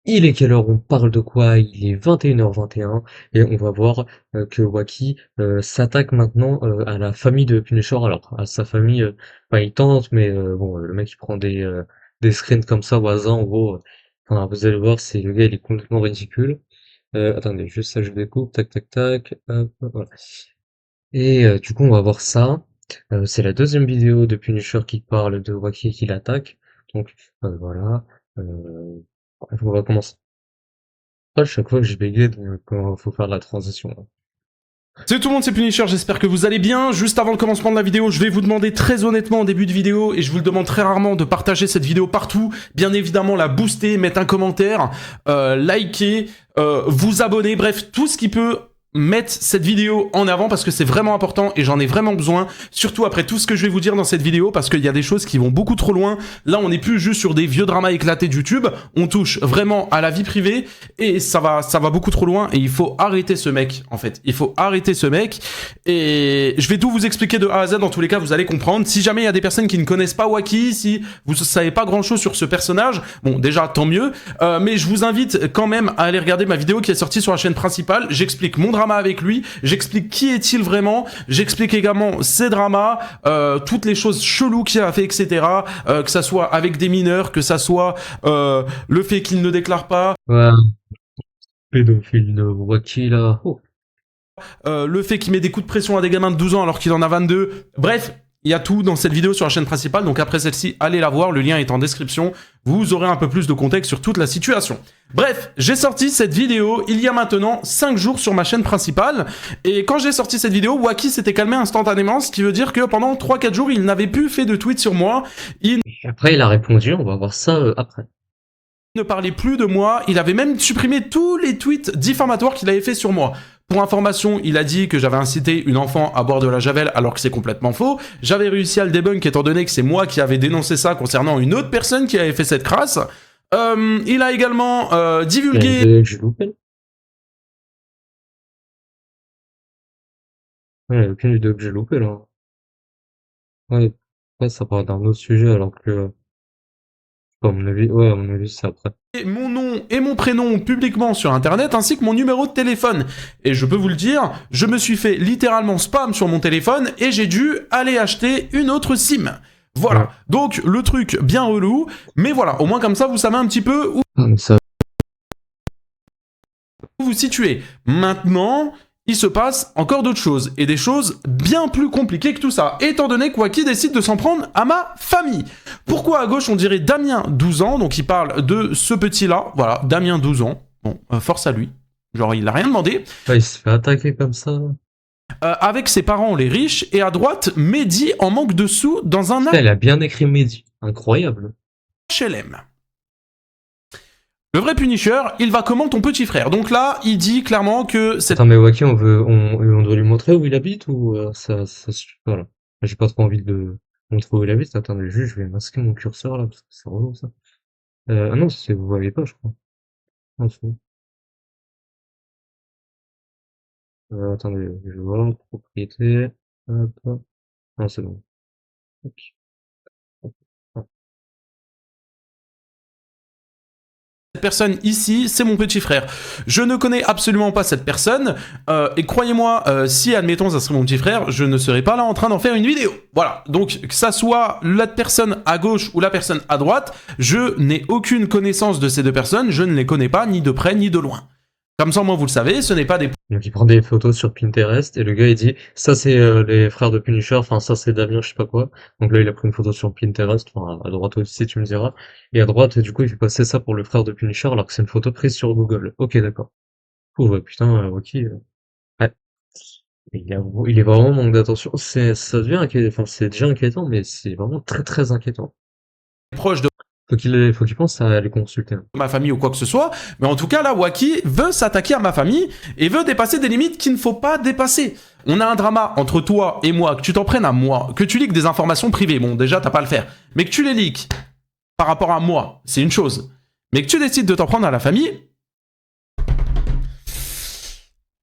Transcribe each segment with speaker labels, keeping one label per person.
Speaker 1: Il est quelle heure? On parle de quoi? Il est 21h21 et on va voir que Waki s'attaque maintenant à la famille de Punisher. Alors, à sa famille, enfin, il tente, mais bon, le mec il prend des screens comme ça au hasard, en gros. Enfin, vous allez voir, c'est le gars, il est complètement ridicule. Attendez, juste ça, je découpe, tac, tac, tac, hop, voilà. Et du coup, on va voir ça. C'est la deuxième vidéo de Punisher qui parle de Waki qui l'attaque. Donc, voilà. On va commencer. À chaque fois que je bégaye, donc quand faut faire la transition, là.
Speaker 2: Salut tout le monde, c'est Punisher, j'espère que vous allez bien. Juste avant le commencement de la vidéo, je vais vous demander très honnêtement en début de vidéo, et je vous le demande très rarement, de partager cette vidéo partout. Bien évidemment, la booster, mettre un commentaire, liker, vous abonner, bref, tout ce qui peut mettre cette vidéo en avant parce que c'est vraiment important et j'en ai vraiment besoin, surtout après tout ce que je vais vous dire dans cette vidéo parce qu'il y a des choses qui vont beaucoup trop loin. Là, on n'est plus juste sur des vieux dramas éclatés de YouTube, on touche vraiment à la vie privée et ça va beaucoup trop loin et il faut arrêter ce mec, en fait. Il faut arrêter ce mec et je vais tout vous expliquer de A à Z, dans tous les cas, vous allez comprendre. Si jamais il y a des personnes qui ne connaissent pas Waki, si vous savez pas grand chose sur ce personnage, bon, déjà, tant mieux, mais je vous invite quand même à aller regarder ma vidéo qui est sortie sur la chaîne principale. J'explique mon drama avec lui, j'explique qui est-il vraiment, j'explique également ses dramas, toutes les choses cheloues qu'il a fait, etc. Que ça soit avec des mineurs, que ça soit le fait qu'il ne déclare pas,
Speaker 1: Ouais, pédophile de Waki, là. Oh.
Speaker 2: le fait qu'il met des coups de pression à des gamins de 12 ans alors qu'il en a 22. Bref, il y a tout dans cette vidéo sur la chaîne principale, donc après celle-ci, allez la voir, le lien est en description, vous aurez un peu plus de contexte sur toute la situation. Bref, j'ai sorti cette vidéo il y a maintenant 5 jours sur ma chaîne principale, et quand j'ai sorti cette vidéo, Waki s'était calmé instantanément, ce qui veut dire que pendant 3-4 jours, il n'avait plus fait de tweet sur moi, il
Speaker 1: Et après, il a répondu, on va voir ça après.
Speaker 2: ne parlait plus de moi, il avait même supprimé tous les tweets diffamatoires qu'il avait fait sur moi. Pour information, il a dit que j'avais incité une enfant à boire de la javel alors que c'est complètement faux. J'avais réussi à le debunk étant donné que c'est moi qui avais dénoncé ça concernant une autre personne qui avait fait cette crasse. Il a également
Speaker 1: Il y a une
Speaker 2: divulgué
Speaker 1: vidéo que j'ai loupée. Ouais, il y a aucune vidéo que j'ai loupée, là. Ouais, ouais, ça parle d'un autre sujet, alors que, à mon avis, ouais, à mon avis, c'est après.
Speaker 2: mon nom et mon prénom publiquement sur internet ainsi que mon numéro de téléphone. Et je peux vous le dire, je me suis fait littéralement spam sur mon téléphone et j'ai dû aller acheter une autre SIM.
Speaker 1: Ouais.
Speaker 2: Voilà, donc le truc bien relou, mais voilà, au moins comme ça vous savez un petit peu où
Speaker 1: Ah, mais ça,
Speaker 2: vous vous situez. Maintenant, il se passe encore d'autres choses, et des choses bien plus compliquées que tout ça, étant donné que Waki décide de s'en prendre à ma famille. Pourquoi à gauche on dirait Damien 12 ans, donc il parle de ce petit-là, voilà, Damien 12 ans, bon, force à lui, genre il n'a rien demandé,
Speaker 1: ouais, il se fait attaquer comme ça.
Speaker 2: avec ses parents les riches, et à droite, Mehdi en manque de sous dans un
Speaker 1: Putain, il a bien écrit Mehdi. Incroyable.
Speaker 2: HLM. Le vrai Punisher, il va comment ton petit frère? Donc là, il dit clairement que cette
Speaker 1: Attends, mais Waki, on doit lui montrer où il habite ou ça suffit pas là? J'ai pas trop envie de montrer où il habite. Attendez, juste, je vais masquer mon curseur là parce que c'est relou ça. Ah non, c'est vous voyez pas, je crois. Non, c'est bon. Attendez, je vais voir propriété. Hop, hop. Non, c'est bon. Ok. Hop, hop.
Speaker 2: personne ici, c'est mon petit frère. Je ne connais absolument pas cette personne, et croyez-moi, si, admettons, ça serait mon petit frère, je ne serais pas là en train d'en faire une vidéo. Voilà, donc que ça soit la personne à gauche ou la personne à droite, je n'ai aucune connaissance de ces deux personnes, je ne les connais pas ni de près ni de loin. Comme ça, moi, vous le savez, ce n'est pas des
Speaker 1: Donc il prend des photos sur Pinterest et le gars il dit ça c'est les frères de Punisher, enfin ça c'est Damien je sais pas quoi. Donc là il a pris une photo sur Pinterest, enfin à droite aussi tu me diras. Et à droite du coup il fait passer ça pour le frère de Punisher alors que c'est une photo prise sur Google. Ok d'accord. Oh ouais, putain ok. Ouais. Il est vraiment en manque d'attention. Ça devient inquiétant, enfin c'est déjà inquiétant mais c'est vraiment très très inquiétant.
Speaker 2: proches de
Speaker 1: Faut qu'il pense à aller consulter, hein.
Speaker 2: ma famille ou quoi que ce soit, mais en tout cas, là, Waki veut s'attaquer à ma famille et veut dépasser des limites qu'il ne faut pas dépasser. On a un drama entre toi et moi, que tu t'en prennes à moi, que tu leaks des informations privées, bon, déjà, t'as pas à le faire, mais que tu les leaks par rapport à moi, c'est une chose. Mais que tu décides de t'en prendre à la famille,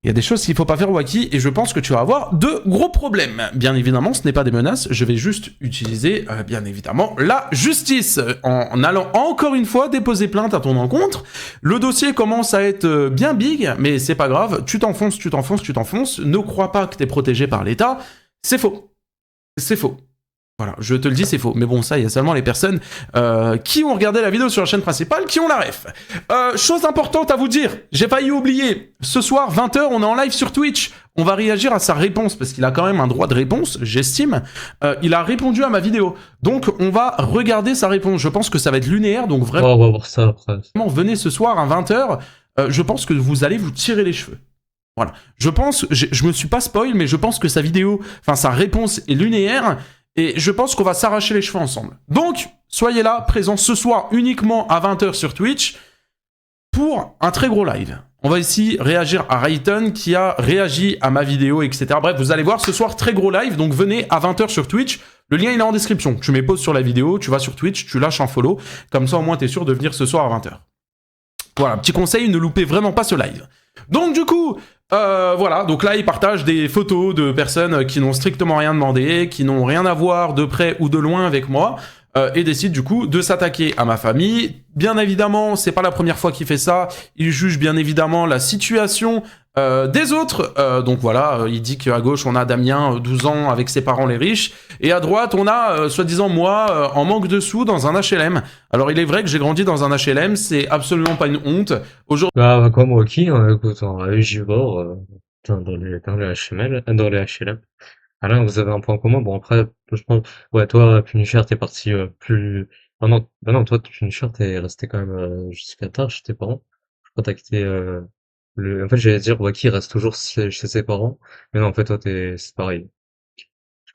Speaker 2: Il y a des choses qu'il faut pas faire, Wacky, et je pense que tu vas avoir de gros problèmes. Bien évidemment, ce n'est pas des menaces, je vais juste utiliser, bien évidemment, la justice, en allant encore une fois déposer plainte à ton encontre. Le dossier commence à être bien big, mais c'est pas grave, tu t'enfonces, tu t'enfonces, tu t'enfonces, ne crois pas que t'es protégé par l'État, c'est faux. C'est faux. Voilà, je te le dis, c'est faux. Mais bon, ça, il y a seulement les personnes qui ont regardé la vidéo sur la chaîne principale qui ont la ref. Chose importante à vous dire, j'ai failli oublier. Ce soir, 20 h, on est en live sur Twitch. On va réagir à sa réponse, parce qu'il a quand même un droit de réponse, j'estime. Il a répondu à ma vidéo. Donc, on va regarder sa réponse. Je pense que ça va être linéaire, donc vraiment,
Speaker 1: on va voir ça après.
Speaker 2: venez ce soir à 20 h. Je pense que vous allez vous tirer les cheveux. Voilà. Je pense, je me suis pas spoil, mais je pense que sa vidéo, enfin sa réponse est linéaire. Et je pense qu'on va s'arracher les cheveux ensemble. Donc, soyez là, présents ce soir uniquement à 20 h sur Twitch pour un très gros live. On va ici réagir à Rayton qui a réagi à ma vidéo, etc. Bref, vous allez voir ce soir, très gros live. Donc, venez à 20 h sur Twitch. Le lien, il est en description. Tu mets pause sur la vidéo, tu vas sur Twitch, tu lâches un follow. Comme ça, au moins, t'es sûr de venir ce soir à 20 h. Voilà, petit conseil, ne loupez vraiment pas ce live. Donc, du coup... voilà, donc là, il partage des photos de personnes qui n'ont strictement rien demandé, qui n'ont rien à voir de près ou de loin avec moi, et décide du coup de s'attaquer à ma famille. Bien évidemment, c'est pas la première fois qu'il fait ça, il juge bien évidemment la situation des autres, donc voilà, il dit qu'à gauche on a Damien, 12 ans, avec ses parents les riches, et à droite on a, soi-disant moi, en manque de sous dans un HLM. Alors il est vrai que j'ai grandi dans un HLM, c'est absolument pas une honte. Aujourd'hui,
Speaker 1: Bah, comme Rocky, hein, écoute, en Givor, dans les HML, dans les HLM. Ah là, vous avez un point commun. Bon, après, je pense, ouais, toi, Punisher, t'es parti plus. Ah non, bah non, toi, Punisher, t'es resté quand même jusqu'à tard chez tes parents. Je crois que t'as quitté En fait, j'allais dire, Wacky reste toujours chez ses parents. Mais non, en fait, toi, c'est pareil.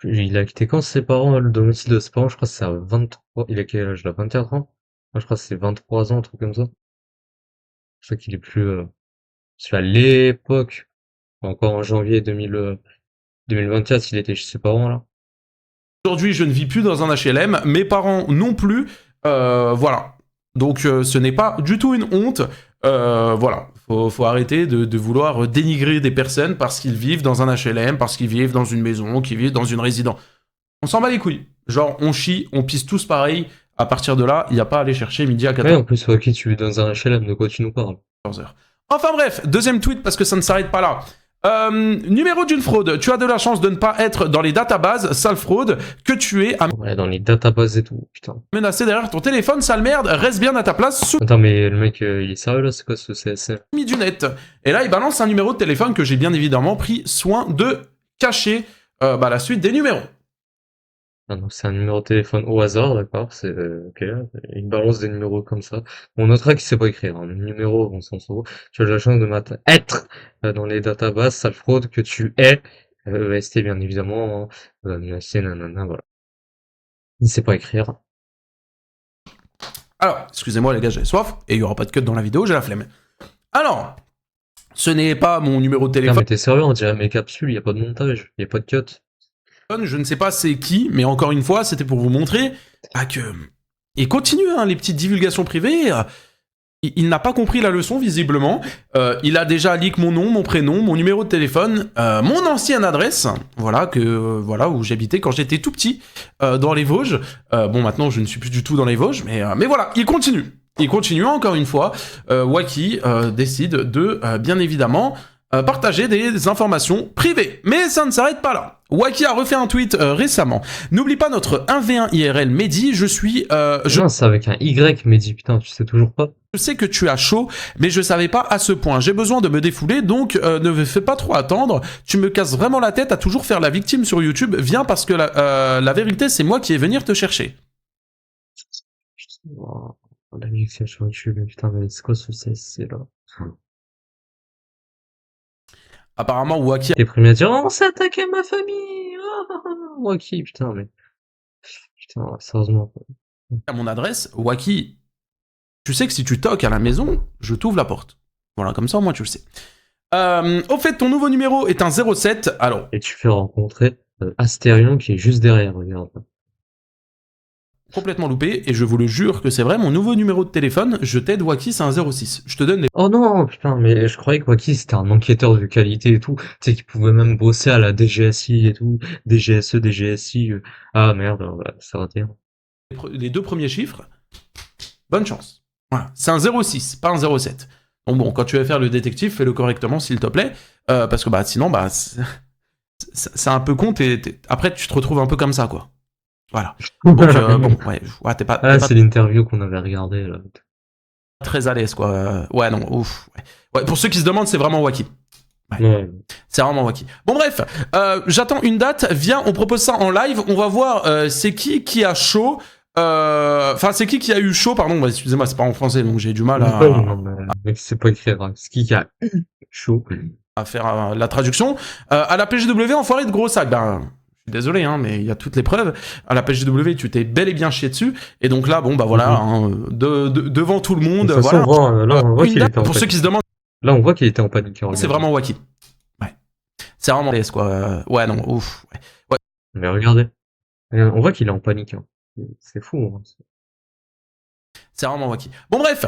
Speaker 1: Il a quitté quand ses parents, le domicile de ses parents? Je crois que c'est à 23. Il a quel âge là? 24 ans? Moi, je crois que c'est 23 ans, un truc comme ça. Je sais qu'il est plus. Parce qu'à l'époque, encore en janvier 2024, il était chez ses parents, là.
Speaker 2: je ne vis plus dans un HLM, mes parents non plus, voilà. Donc ce n'est pas du tout une honte, voilà. Faut arrêter de vouloir dénigrer des personnes parce qu'ils vivent dans un HLM, parce qu'ils vivent dans une maison, qu'ils vivent dans une résidence. On s'en bat les couilles. Genre, on chie, on pisse tous pareil. À partir de là, il n'y a pas à aller chercher midi à
Speaker 1: Ouais,
Speaker 2: 14
Speaker 1: en plus, Wacky, tu vis dans un HLM, de quoi tu nous parles?
Speaker 2: heures. Enfin bref, deuxième tweet parce que ça ne s'arrête pas là. Numéro d'une fraude. Tu as de la chance de ne pas être dans les databases, sale fraude, que tu es à
Speaker 1: Ouais, dans les databases et tout, putain.
Speaker 2: menacer derrière ton téléphone, sale merde, reste bien à ta place sous
Speaker 1: Attends, mais le mec, il est sérieux là? C'est quoi ce CSM?
Speaker 2: du net. Et là, il balance un numéro de téléphone que j'ai bien évidemment pris soin de cacher la suite des numéros.
Speaker 1: Ah non, c'est un numéro de téléphone au hasard, d'accord, c'est ok, il balance des numéros comme ça. On notera qu'il sait pas écrire, hein. Le numéro, on s'en fout. Tu as de la chance de être dans les databases, sale fraude que tu es, ST bien évidemment, hein, nanana, voilà. Il sait pas écrire.
Speaker 2: Alors, excusez-moi les gars, j'ai soif, et il y aura pas de cut dans la vidéo, j'ai la flemme. Alors, ce n'est pas mon numéro de
Speaker 1: Non
Speaker 2: téléphone,
Speaker 1: mais t'es sérieux, on dirait mes capsules, y a pas de montage, y a pas de cut.
Speaker 2: je ne sais pas c'est qui, mais encore une fois, c'était pour vous montrer que... Et continue, hein, les petites divulgations privées... Il n'a pas compris la leçon, visiblement. Il a déjà leak mon nom, mon prénom, mon numéro de téléphone, mon ancienne adresse, voilà, voilà où j'habitais quand j'étais tout petit, dans les Vosges. Bon, maintenant, je ne suis plus du tout dans les Vosges, mais voilà, il continue. Il continue, encore une fois. Wacky décide de, bien évidemment, partager des informations privées. Mais ça ne s'arrête pas là. Wacky a refait un tweet récemment. N'oublie pas notre 1v1 IRL Mehdi, je suis...
Speaker 1: Non, c'est avec un Y, mais dis putain, tu sais toujours pas.
Speaker 2: Je sais que tu as chaud, mais je savais pas à ce point. J'ai besoin de me défouler, donc ne me fais pas trop attendre. Tu me casses vraiment la tête à toujours faire la victime sur YouTube. Viens parce que la vérité, c'est moi qui vais venir te chercher.
Speaker 1: Oh, la musique sur YouTube, mais putain, mais c'est quoi ce CSC là?
Speaker 2: Apparemment, Wacky
Speaker 1: T'es premier à dire, oh, on s'est attaqué à ma famille! Wacky, putain, mais. Putain, sérieusement.
Speaker 2: a mon adresse. Wacky, tu sais que si tu toques à la maison, je t'ouvre la porte. Voilà, comme ça, au moins, tu le sais. Au fait, ton nouveau numéro est un 07. Alors,
Speaker 1: Et tu fais rencontrer Astérion qui est juste derrière, regarde.
Speaker 2: complètement loupé, et je vous le jure que c'est vrai, mon nouveau numéro de téléphone, je t'aide Wacky, c'est un 06. Je te donne les
Speaker 1: Oh non, putain, mais je croyais que Wacky c'était un enquêteur de qualité et tout. Tu sais qu'il pouvait même bosser à la DGSI et tout. DGSE, DGSI. Ah merde, ouais, ça va raté.
Speaker 2: les deux premiers chiffres. Bonne chance. Voilà, c'est un 06, pas un 07. Donc bon, quand tu vas faire le détective, fais-le correctement s'il te plaît, parce que bah sinon, bah c'est un peu con, après tu te retrouves un peu comme ça, quoi. Voilà. Donc bon, ouais, t'es pas
Speaker 1: c'est l'interview qu'on avait regardé là.
Speaker 2: très à l'aise, quoi. Ouais, non, ouf. Ouais, pour ceux qui se demandent, c'est vraiment Wacky.
Speaker 1: Ouais.
Speaker 2: C'est vraiment Wacky. Bon bref, j'attends une date, viens, on propose ça en live, on va voir c'est qui a chaud. Enfin, c'est qui a eu chaud, pardon, bah, excusez-moi, c'est pas en français, donc j'ai du mal à...
Speaker 1: Non, mais c'est pas écrire, hein. C'est qui a eu chaud.
Speaker 2: À faire la traduction. À la PGW, enfoiré de gros sac. Ben, je suis désolé, hein, mais il y a toutes les preuves. À la PGW, tu t'es bel et bien chié dessus. Et donc là, bon, bah voilà, hein, devant tout le monde,
Speaker 1: De toute façon,
Speaker 2: voilà.
Speaker 1: là, on voit qu'il était en
Speaker 2: pour ceux qui se demandent,
Speaker 1: là, on voit qu'il était en panique.
Speaker 2: c'est vraiment Wacky. Ouais. C'est vraiment l'aise, quoi. Ouais, non, ouf. Ouais.
Speaker 1: Mais regardez. On voit qu'il est en panique. Hein. C'est fou. Hein.
Speaker 2: C'est vraiment Wacky. Bon bref,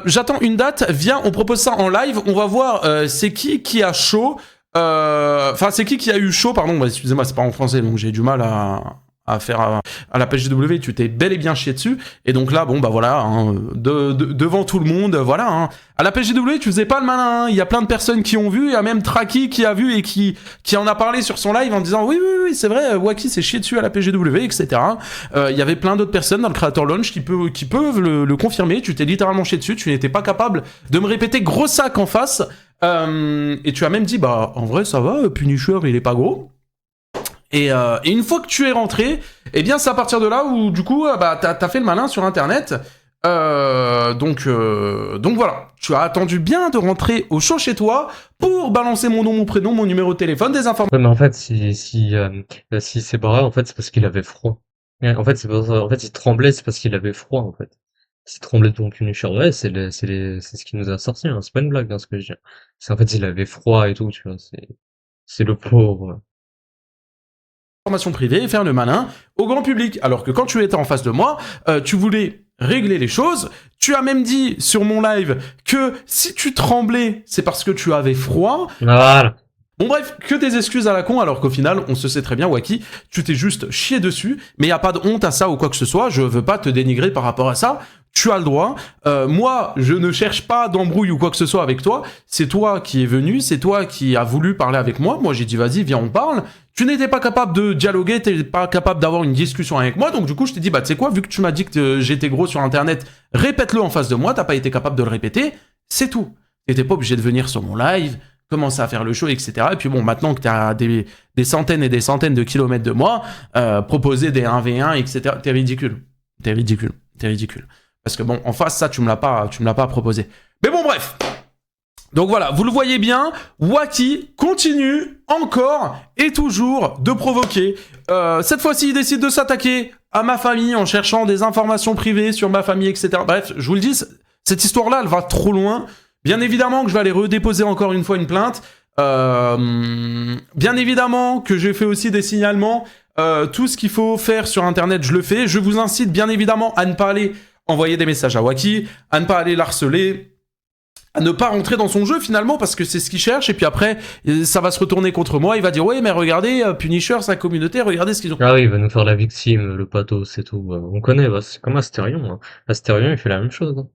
Speaker 2: j'attends une date, viens, on propose ça en live, on va voir c'est qui a chaud. Enfin, c'est qui a eu chaud, pardon, bah, excusez-moi, c'est pas en français, donc j'ai du mal à faire à la PGW, tu t'es bel et bien chié dessus, et donc là, bon, bah voilà, hein, devant tout le monde, voilà, hein. À la PGW, tu faisais pas le malin, hein. Il y a plein de personnes qui ont vu, il y a même Traki qui a vu et qui en a parlé sur son live en disant oui, c'est vrai, Wacky s'est chié dessus à la PGW, etc. Il y avait plein d'autres personnes dans le Creator Launch qui peuvent le confirmer, tu t'es littéralement chié dessus, tu n'étais pas capable de me répéter gros sac en face, et tu as même dit, bah, en vrai, ça va, Punisher, il est pas gros. Et une fois que tu es rentré, eh bien, c'est à partir de là où, du coup, bah, t'as fait le malin sur Internet. Donc voilà, tu as attendu bien de rentrer au chaud chez toi pour balancer mon nom, mon prénom, mon numéro de téléphone, des informations.
Speaker 1: Ouais, mais en fait, si c'est barré, en fait, c'est parce qu'il avait froid. En fait, c'est pas ça. En fait, il tremblait, c'est parce qu'il avait froid, en fait. S'il tremblait de ton Punisher, ouais, c'est ce qui nous a sorti, hein. C'est pas une blague, hein, ce que je dis. C'est en fait, il avait froid et tout, tu vois. C'est le pauvre.
Speaker 2: Informations privées et faire le malin au grand public. Alors que quand tu étais en face de moi, tu voulais régler les choses. Tu as même dit sur mon live que si tu tremblais, c'est parce que tu avais froid.
Speaker 1: Voilà.
Speaker 2: Bon bref, que des excuses à la con, alors qu'au final, on se sait très bien, Wacky, tu t'es juste chié dessus, mais y a pas de honte à ça ou quoi que ce soit, je veux pas te dénigrer par rapport à ça, tu as le droit. Moi, je ne cherche pas d'embrouille ou quoi que ce soit avec toi, c'est toi qui es venu, c'est toi qui as voulu parler avec moi, moi j'ai dit vas-y, viens on parle, tu n'étais pas capable de dialoguer, t'étais pas capable d'avoir une discussion avec moi, donc du coup je t'ai dit bah tu sais quoi, vu que tu m'as dit que j'étais gros sur internet, répète-le en face de moi, t'as pas été capable de le répéter, c'est tout. T'étais pas obligé de venir sur mon live, commencer à faire le show, etc. Et puis bon, maintenant que tu as des centaines et des centaines de kilomètres de moi, proposer des 1v1, etc. T'es ridicule. T'es ridicule. T'es ridicule. Parce que bon, en face, ça, tu me l'as pas proposé. Mais bon, bref. Donc voilà, vous le voyez bien, Wacky continue encore et toujours de provoquer. Cette fois-ci, il décide de s'attaquer à ma famille en cherchant des informations privées sur ma famille, etc. Bref, je vous le dis, cette histoire-là, elle va trop loin. Bien évidemment que je vais aller redéposer encore une fois une plainte. Bien évidemment que j'ai fait aussi des signalements. Tout ce qu'il faut faire sur Internet, je le fais. Je vous incite bien évidemment à ne pas aller envoyer des messages à Wacky, à ne pas aller l'harceler, à ne pas rentrer dans son jeu finalement, parce que c'est ce qu'il cherche. Et puis après, ça va se retourner contre moi. Il va dire, ouais, mais regardez, Punisher, sa communauté, regardez ce qu'ils ont.
Speaker 1: Ah oui, il va nous faire la victime, le pathos, c'est tout. On connaît, bah, c'est comme Astérion. Hein. Astérion, il fait la même chose. Hein.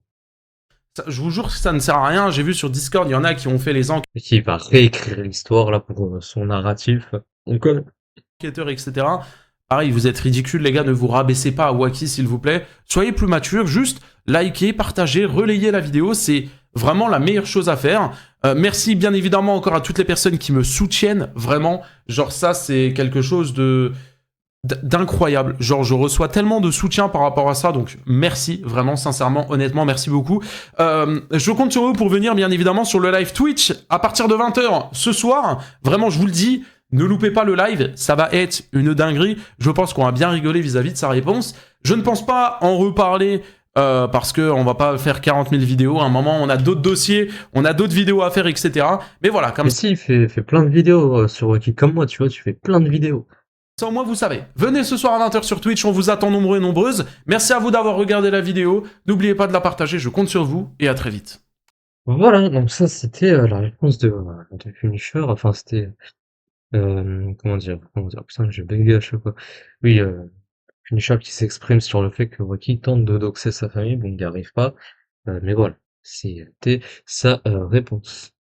Speaker 2: Je vous jure que ça ne sert à rien. J'ai vu sur Discord, il y en a qui ont fait les
Speaker 1: Et qui va réécrire l'histoire là pour son narratif. On connaît.
Speaker 2: Enquêteurs, etc. Pareil, vous êtes ridicules, les gars, ne vous rabaissez pas à Wacky, s'il vous plaît. Soyez plus matures, juste likez, partagez, relayez la vidéo, c'est vraiment la meilleure chose à faire. Merci bien évidemment encore à toutes les personnes qui me soutiennent, vraiment. Genre ça, c'est quelque chose d'incroyable. Genre, je reçois tellement de soutien par rapport à ça, donc merci, vraiment, sincèrement, honnêtement, merci beaucoup. Je compte sur vous pour venir, bien évidemment, sur le live Twitch à partir de 20h ce soir. Vraiment, je vous le dis, ne loupez pas le live, ça va être une dinguerie. Je pense qu'on va bien rigoler vis-à-vis de sa réponse. Je ne pense pas en reparler parce qu'on va pas faire 40 000 vidéos. À un moment, on a d'autres dossiers, on a d'autres vidéos à faire, etc. Mais voilà, comme
Speaker 1: ça. Mais si, il fait plein de vidéos sur Wacky, comme moi, tu vois, tu fais plein de vidéos.
Speaker 2: Ça au moins vous savez. Venez ce soir à 20 h sur Twitch, on vous attend nombreux et nombreuses. Merci à vous d'avoir regardé la vidéo. N'oubliez pas de la partager, je compte sur vous et à très vite.
Speaker 1: Voilà, donc ça c'était la réponse de Punisher, enfin c'était comment dire, putain j'ai bugué à chaque fois. Oui, Punisher qui s'exprime sur le fait que Rocky tente de doxer sa famille, bon il n'y arrive pas, mais voilà, c'était sa réponse.